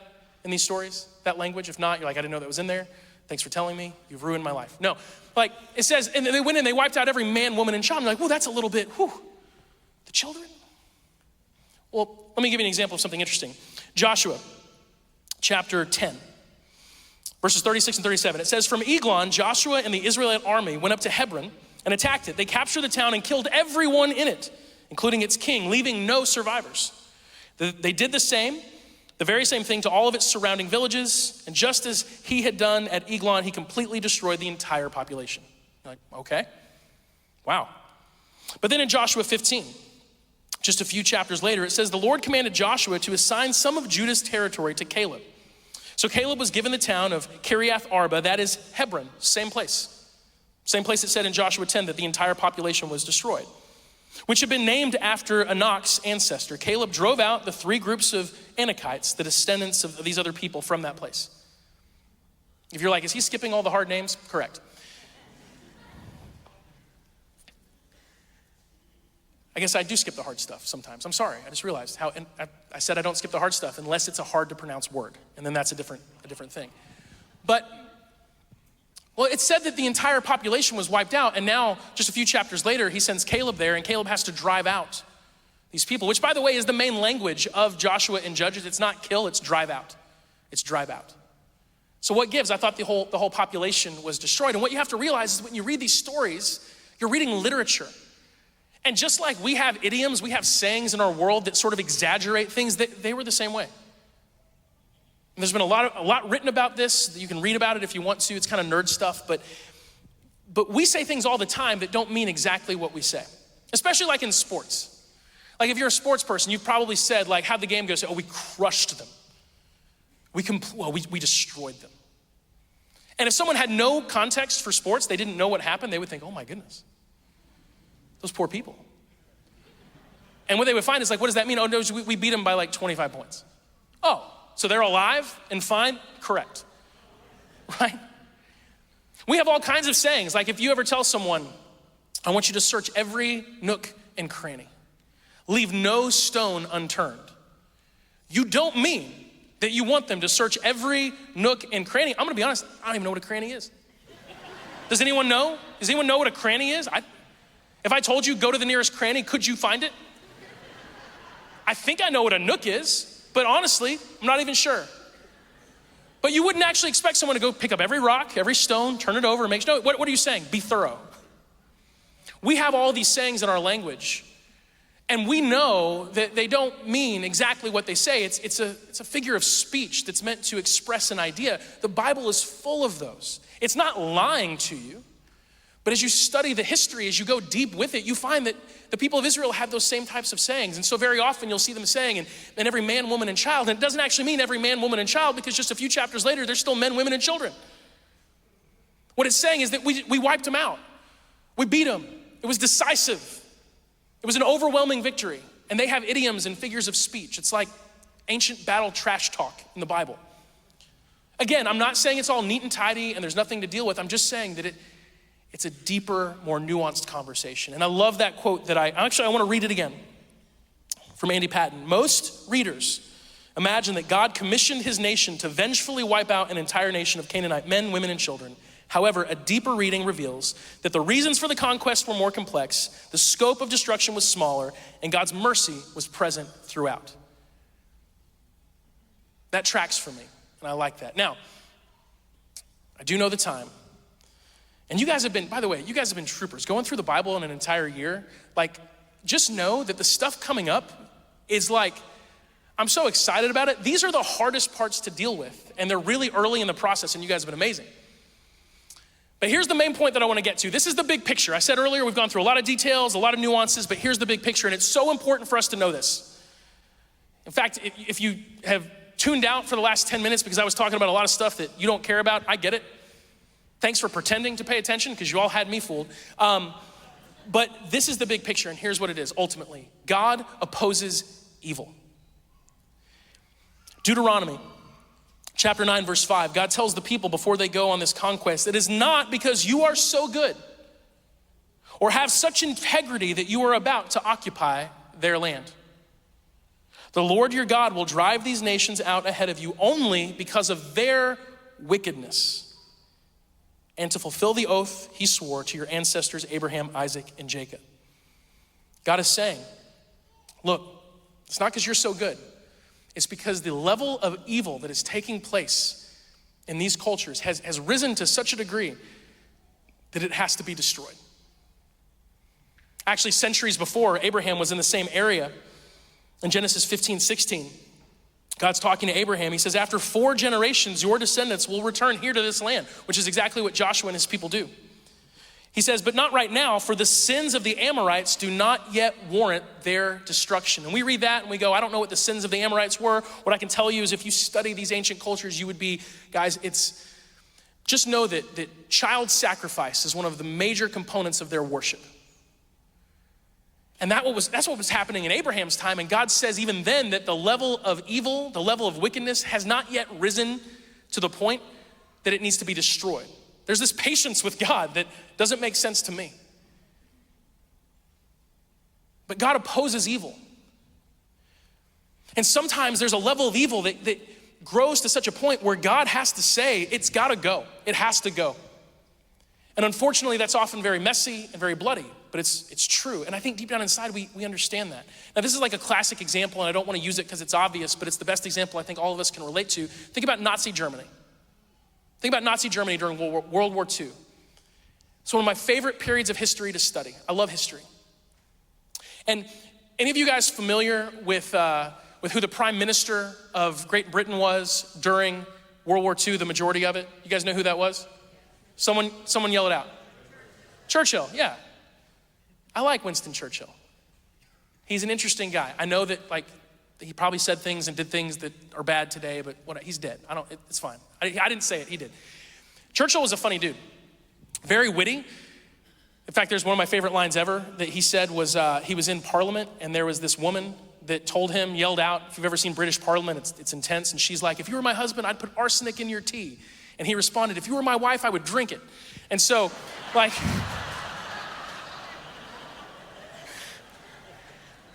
in these stories, that language? If not, you're like, I didn't know that was in there. Thanks for telling me. You've ruined my life. No, like it says, and they went in, they wiped out every man, woman, and child. I'm like, well, that's a little bit, The children? Well, let me give you an example of something interesting. Joshua, chapter 10, verses 36 and 37. It says, from Eglon, Joshua and the Israelite army went up to Hebron and attacked it. They captured the town and killed everyone in it, including its king, leaving no survivors. They did the very same thing to all of its surrounding villages. And just as he had done at Eglon, he completely destroyed the entire population. You're like, okay, wow. But then in Joshua 15, just a few chapters later, it says, the Lord commanded Joshua to assign some of Judah's territory to Caleb. So Caleb was given the town of Kiriath Arba, that is Hebron, same place. Same place it said in Joshua 10 that the entire population was destroyed, which had been named after Anak's ancestor. Caleb drove out the 3 groups of Anakites, the descendants of these other people from that place. If you're like, is he skipping all the hard names? Correct. I guess I do skip the hard stuff sometimes. I'm sorry, I just realized how, and I said I don't skip the hard stuff unless it's a hard to pronounce word, and then that's a different thing. But Well, it said that the entire population was wiped out, and now, just a few chapters later, he sends Caleb there, and Caleb has to drive out these people, which, by the way, is the main language of Joshua and Judges. It's not kill, it's drive out. It's drive out. So what gives? I thought the whole population was destroyed. And what you have to realize is when you read these stories, you're reading literature. And just like we have idioms, we have sayings in our world that sort of exaggerate things, they were the same way. And there's been a lot written about this. You can read about it if you want to. It's kind of nerd stuff, but we say things all the time that don't mean exactly what we say, especially like in sports. Like if you're a sports person, you've probably said like, how'd the game go? Say, oh, we crushed them. We destroyed them. And if someone had no context for sports, they didn't know what happened, they would think, oh my goodness, those poor people. And what they would find is like, what does that mean? Oh no, we beat them by like 25 points. Oh, so they're alive and fine? Correct, right? We have all kinds of sayings. Like if you ever tell someone, I want you to search every nook and cranny, leave no stone unturned. You don't mean that you want them to search every nook and cranny. I'm gonna be honest, I don't even know what a cranny is. Does anyone know? Does anyone know what a cranny is? If I told you, go to the nearest cranny, could you find it? I think I know what a nook is, but honestly, I'm not even sure. But you wouldn't actually expect someone to go pick up every rock, every stone, turn it over, and make sure. What are you saying? Be thorough. We have all these sayings in our language, and we know that they don't mean exactly what they say. It's a figure of speech that's meant to express an idea. The Bible is full of those. It's not lying to you, but as you study the history, as you go deep with it, you find that the people of Israel had those same types of sayings. And so very often you'll see them saying, and every man, woman, and child. And it doesn't actually mean every man, woman, and child, because just a few chapters later, there's still men, women, and children. What it's saying is that we wiped them out. We beat them. It was decisive. It was an overwhelming victory. And they have idioms and figures of speech. It's like ancient battle trash talk in the Bible. Again, I'm not saying it's all neat and tidy and there's nothing to deal with. I'm just saying that it's a deeper, more nuanced conversation. And I love that quote that I want to read it again from Andy Patton. Most readers imagine that God commissioned his nation to vengefully wipe out an entire nation of Canaanite men, women, and children. However, a deeper reading reveals that the reasons for the conquest were more complex, the scope of destruction was smaller, and God's mercy was present throughout. That tracks for me, and I like that. Now, I do know the time. And you guys have been, by the way, you guys have been troopers. Going through the Bible in an entire year, like, just know that the stuff coming up is like, I'm so excited about it. These are the hardest parts to deal with, and they're really early in the process, and you guys have been amazing. But here's the main point that I want to get to. This is the big picture. I said earlier, we've gone through a lot of details, a lot of nuances, but here's the big picture, and it's so important for us to know this. In fact, if you have tuned out for the last 10 minutes because I was talking about a lot of stuff that you don't care about, I get it. Thanks for pretending to pay attention because you all had me fooled. But this is the big picture, and here's what it is ultimately. God opposes evil. Deuteronomy chapter 9, verse 5, God tells the people before they go on this conquest, it is not because you are so good or have such integrity that you are about to occupy their land. The Lord your God will drive these nations out ahead of you only because of their wickedness and to fulfill the oath he swore to your ancestors, Abraham, Isaac, and Jacob. God is saying, look, it's not because you're so good. It's because the level of evil that is taking place in these cultures has risen to such a degree that it has to be destroyed. Actually, centuries before, Abraham was in the same area. In Genesis 15:16, God's talking to Abraham. He says, after 4 generations, your descendants will return here to this land, which is exactly what Joshua and his people do. He says, but not right now, for the sins of the Amorites do not yet warrant their destruction. And we read that and we go, I don't know what the sins of the Amorites were. What I can tell you is if you study these ancient cultures, you would be, guys, just know that child sacrifice is one of the major components of their worship. And that's what was happening in Abraham's time. And God says even then that the level of evil, the level of wickedness has not yet risen to the point that it needs to be destroyed. There's this patience with God that doesn't make sense to me. But God opposes evil. And sometimes there's a level of evil that grows to such a point where God has to say, it's gotta go. It has to go. And unfortunately, that's often very messy and very bloody, but it's true. And I think deep down inside, we understand that. Now, this is like a classic example, and I don't want to use it because it's obvious, but it's the best example I think all of us can relate to. Think about Nazi Germany. Think about Nazi Germany during World War II. It's one of my favorite periods of history to study. I love history. And any of you guys familiar with who the prime minister of Great Britain was during World War II, the majority of it? You guys know who that was? Someone yell it out. Churchill, yeah. I like Winston Churchill. He's an interesting guy. I know that he probably said things and did things that are bad today, but he's dead. It's fine. I didn't say it, he did. Churchill was a funny dude. Very witty. In fact, there's one of my favorite lines ever that he said was, he was in Parliament and there was this woman that told him, yelled out, if you've ever seen British Parliament, it's intense, and she's like, if you were my husband, I'd put arsenic in your tea. And he responded, if you were my wife, I would drink it. And so,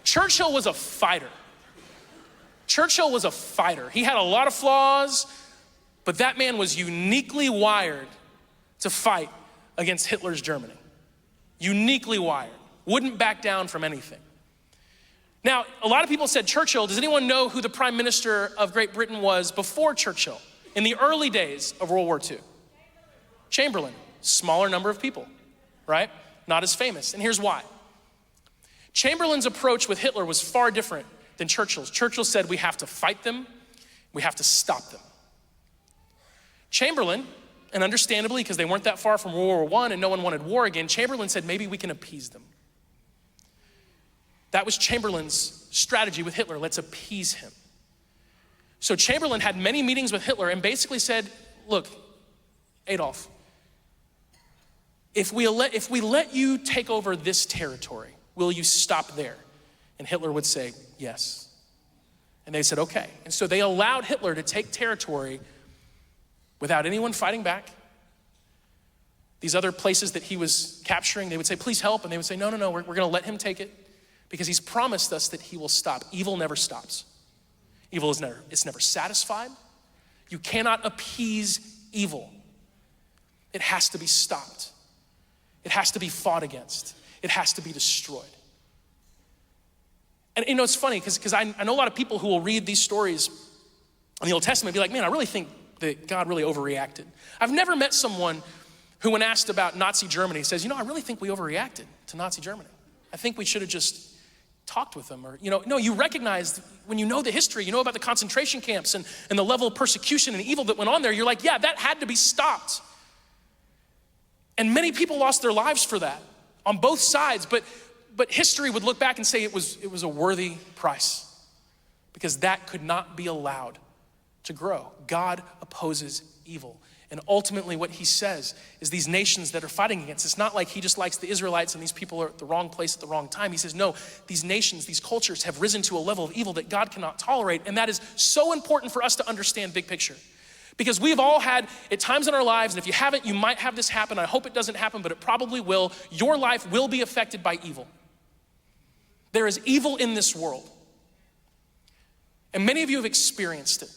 Churchill was a fighter. Churchill was a fighter. He had a lot of flaws, but that man was uniquely wired to fight against Hitler's Germany. Uniquely wired. Wouldn't back down from anything. Now, a lot of people said Churchill. Does anyone know who the prime minister of Great Britain was before Churchill? In the early days of World War II. Chamberlain. Smaller number of people, right? Not as famous. And here's why. Chamberlain's approach with Hitler was far different than Churchill's. Churchill said we have to fight them, we have to stop them. Chamberlain, and understandably because they weren't that far from World War I and no one wanted war again, Chamberlain said maybe we can appease them. That was Chamberlain's strategy with Hitler. Let's appease him. So Chamberlain had many meetings with Hitler and basically said, look, Adolf, if we let you take over this territory, will you stop there? And Hitler would say, yes. And they said, okay. And so they allowed Hitler to take territory without anyone fighting back. These other places that he was capturing, they would say, please help. And they would say, no, we're gonna let him take it because he's promised us that he will stop. Evil never stops. Evil is never satisfied. You cannot appease evil. It has to be stopped. It has to be fought against. It has to be destroyed. And you know, it's funny because I know a lot of people who will read these stories in the Old Testament and be like, man, I really think that God really overreacted. I've never met someone who, when asked about Nazi Germany, says, you know, I really think we overreacted to Nazi Germany. I think we should have just talked with them. Or, no, you recognize when you know the history, you know about the concentration camps and the level of persecution and evil that went on there, you're like, yeah, that had to be stopped. And many people lost their lives for that on both sides, but history would look back and say it was a worthy price because that could not be allowed to grow. God opposes evil. And ultimately what he says is these nations that are fighting against, it's not like he just likes the Israelites and these people are at the wrong place at the wrong time. He says, no, these nations, these cultures have risen to a level of evil that God cannot tolerate. And that is so important for us to understand big picture. Because we've all had at times in our lives, and if you haven't, you might have this happen. I hope it doesn't happen, but it probably will. Your life will be affected by evil. There is evil in this world. And many of you have experienced it.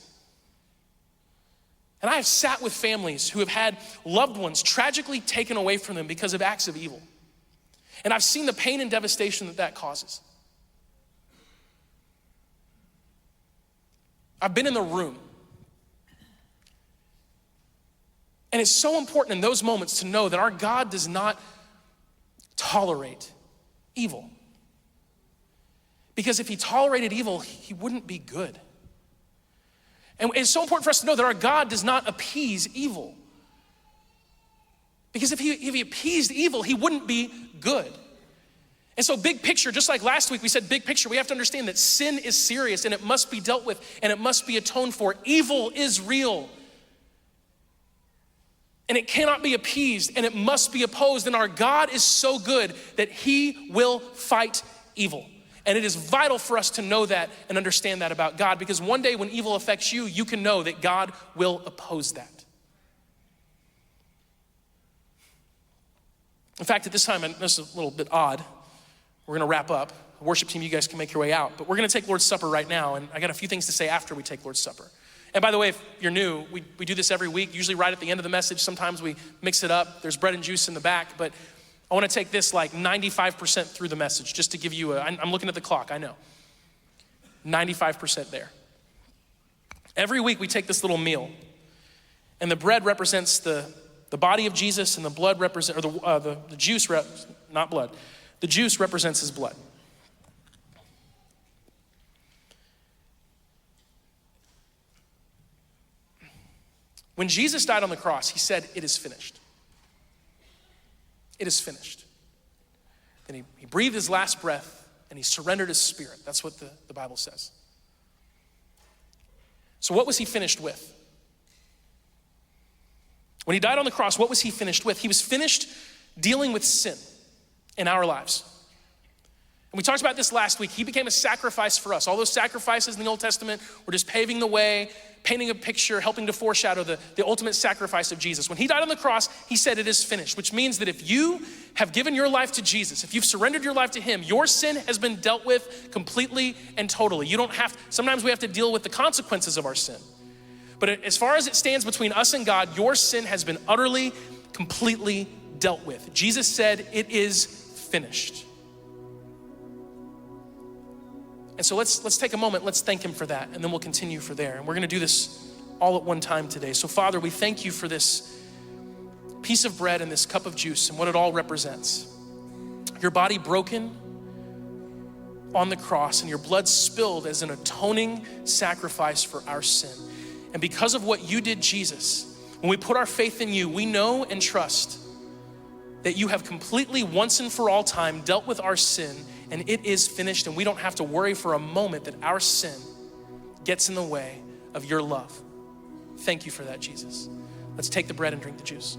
And I have sat with families who have had loved ones tragically taken away from them because of acts of evil. And I've seen the pain and devastation that causes. I've been in the room. And it's so important in those moments to know that our God does not tolerate evil. Because if he tolerated evil, he wouldn't be good. And it's so important for us to know that our God does not appease evil. Because if he appeased evil, he wouldn't be good. And so big picture, just like last week we said big picture, we have to understand that sin is serious and it must be dealt with and it must be atoned for. Evil is real. And it cannot be appeased and it must be opposed. And our God is so good that he will fight evil. And it is vital for us to know that and understand that about God, because one day when evil affects you, you can know that God will oppose that. In fact, at this time, and this is a little bit odd, we're gonna wrap up. Worship team, you guys can make your way out, but we're gonna take Lord's Supper right now, and I got a few things to say after we take Lord's Supper. And by the way, if you're new, we do this every week, usually right at the end of the message. Sometimes we mix it up. There's bread and juice in the back, but I want to take this like 95% through the message just to give you I'm looking at the clock, I know. 95% there. Every week we take this little meal, and the bread represents the body of Jesus, and the blood represents, or the juice, not blood, the juice represents his blood. When Jesus died on the cross, he said, "It is finished." It is finished. Then he breathed his last breath and he surrendered his spirit. That's what the Bible says. So what was he finished with? When he died on the cross, what was he finished with? He was finished dealing with sin in our lives. And we talked about this last week. He became a sacrifice for us. All those sacrifices in the Old Testament were just paving the way, painting a picture, helping to foreshadow the ultimate sacrifice of Jesus. When he died on the cross, he said, "It is finished," which means that if you have given your life to Jesus, if you've surrendered your life to him, your sin has been dealt with completely and totally. You don't have, sometimes we have to deal with the consequences of our sin. But as far as it stands between us and God, your sin has been utterly, completely dealt with. Jesus said, "It is finished." And so let's take a moment, let's thank him for that, and then we'll continue for there. And we're gonna do this all at one time today. So Father, we thank you for this piece of bread and this cup of juice and what it all represents. Your body broken on the cross and your blood spilled as an atoning sacrifice for our sin. And because of what you did, Jesus, when we put our faith in you, we know and trust that you have completely, once and for all time, dealt with our sin, and it is finished, and we don't have to worry for a moment that our sin gets in the way of your love. Thank you for that, Jesus. Let's take the bread and drink the juice.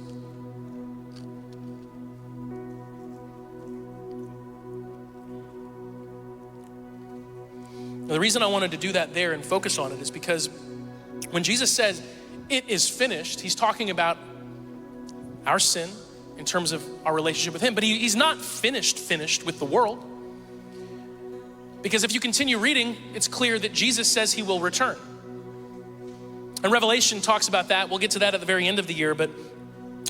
Now, the reason I wanted to do that there and focus on it is because when Jesus says, "It is finished," he's talking about our sin in terms of our relationship with him, but he's not finished with the world. Because if you continue reading, it's clear that Jesus says he will return. And Revelation talks about that. We'll get to that at the very end of the year, but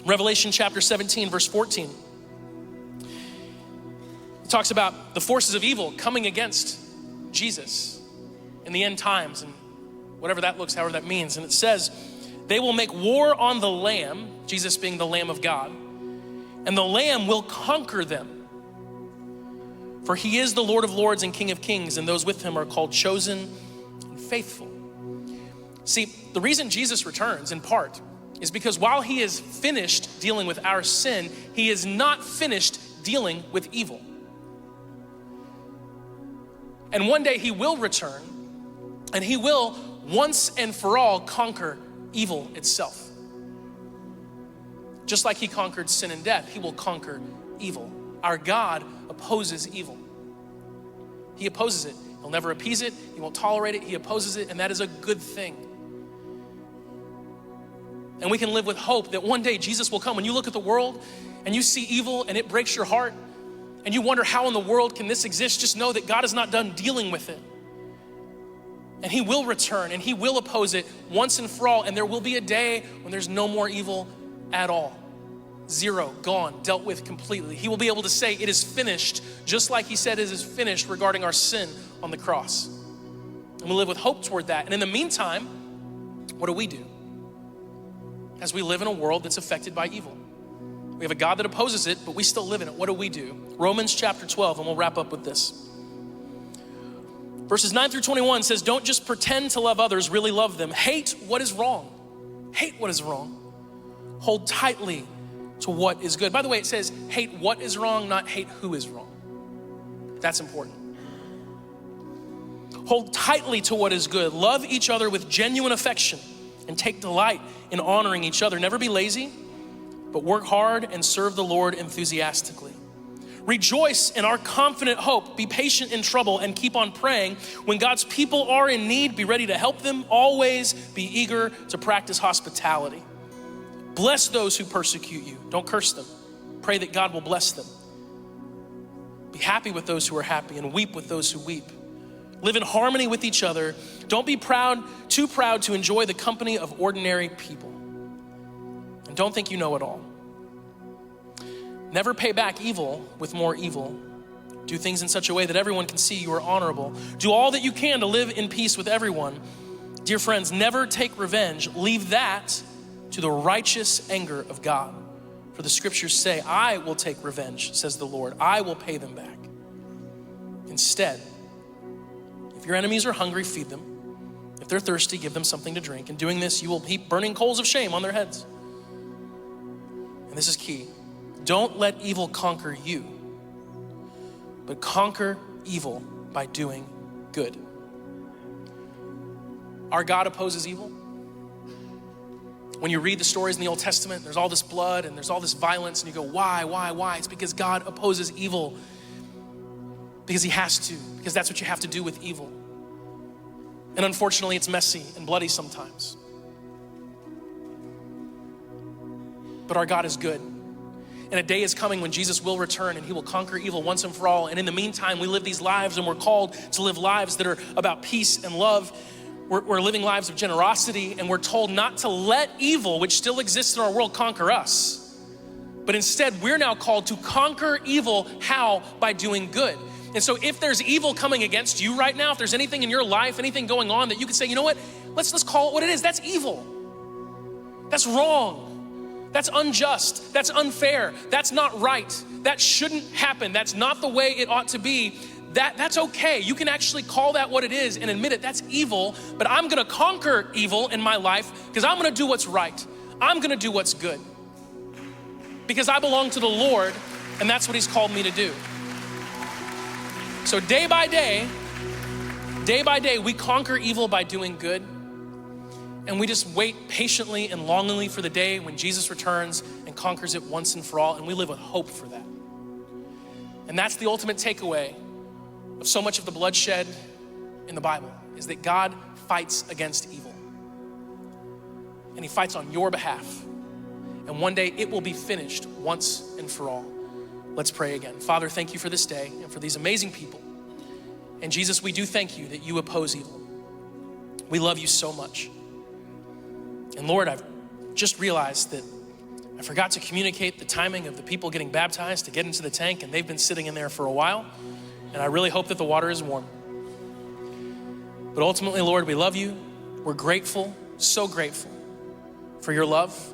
Revelation chapter 17, verse 14. It talks about the forces of evil coming against Jesus in the end times, and whatever that looks, however that means. And it says, they will make war on the Lamb, Jesus being the Lamb of God, and the Lamb will conquer them. For he is the Lord of lords and King of kings, and those with him are called chosen and faithful. See, the reason Jesus returns in part is because while he is finished dealing with our sin, he is not finished dealing with evil. And one day he will return, and he will once and for all conquer evil itself. Just like he conquered sin and death, he will conquer evil. Our God opposes evil. He opposes it. He'll never appease it. He won't tolerate it. He opposes it, and that is a good thing. And we can live with hope that one day Jesus will come. When you look at the world and you see evil and it breaks your heart and you wonder how in the world can this exist, just know that God is not done dealing with it. And he will return and he will oppose it once and for all, and there will be a day when there's no more evil at all. Zero, gone, dealt with completely. He will be able to say it is finished, just like he said it is finished regarding our sin on the cross. And we live with hope toward that. And in the meantime, what do? As we live in a world that's affected by evil. We have a God that opposes it, but we still live in it. What do? Romans chapter 12, and we'll wrap up with this. Verses 9 through 21 says, don't just pretend to love others, really love them. Hate what is wrong. Hate what is wrong. Hold tightly to what is good. By the way, it says hate what is wrong, not hate who is wrong. That's important. Hold tightly to what is good. Love each other with genuine affection and take delight in honoring each other. Never be lazy, but work hard and serve the Lord enthusiastically. Rejoice in our confident hope. Be patient in trouble and keep on praying. When God's people are in need, be ready to help them. Always be eager to practice hospitality. Bless those who persecute you. Don't curse them. Pray that God will bless them. Be happy with those who are happy and weep with those who weep. Live in harmony with each other. Don't be too proud to enjoy the company of ordinary people. And don't think you know it all. Never pay back evil with more evil. Do things in such a way that everyone can see you are honorable. Do all that you can to live in peace with everyone. Dear friends, never take revenge. Leave that to the righteous anger of God. For the scriptures say, I will take revenge, says the Lord. I will pay them back. Instead, if your enemies are hungry, feed them. If they're thirsty, give them something to drink. In doing this, you will heap burning coals of shame on their heads. And this is key. Don't let evil conquer you, but conquer evil by doing good. Our God opposes evil. When you read the stories in the Old Testament, there's all this blood and there's all this violence, and you go, why? It's because God opposes evil. Because he has to, because that's what you have to do with evil. And unfortunately, it's messy and bloody sometimes. But our God is good. And a day is coming when Jesus will return and he will conquer evil once and for all. And in the meantime, we live these lives, and we're called to live lives that are about peace and love. We're living lives of generosity, and we're told not to let evil, which still exists in our world, conquer us. But instead, we're now called to conquer evil. How? By doing good. And so if there's evil coming against you right now, if there's anything in your life, anything going on that you can say, you know what, let's call it what it is. That's evil. That's wrong. That's unjust. That's unfair. That's not right. That shouldn't happen. That's not the way it ought to be. That's okay. You can actually call that what it is and admit it. That's evil, but I'm gonna conquer evil in my life because I'm gonna do what's right. I'm gonna do what's good because I belong to the Lord, and that's what he's called me to do. So day by day, we conquer evil by doing good. And we just wait patiently and longingly for the day when Jesus returns and conquers it once and for all. And we live with hope for that. And that's the ultimate takeaway of so much of the bloodshed in the Bible, is that God fights against evil. And he fights on your behalf. And one day it will be finished once and for all. Let's pray again. Father, thank you for this day and for these amazing people. And Jesus, we do thank you that you oppose evil. We love you so much. And Lord, I've just realized that I forgot to communicate the timing of the people getting baptized to get into the tank, and they've been sitting in there for a while. And I really hope that the water is warm. But ultimately, Lord, we love you. We're grateful, so grateful for your love,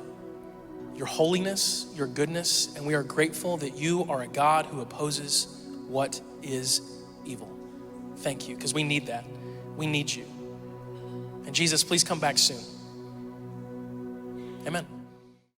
your holiness, your goodness, and we are grateful that you are a God who opposes what is evil. Thank you, because we need that. We need you. And Jesus, please come back soon. Amen.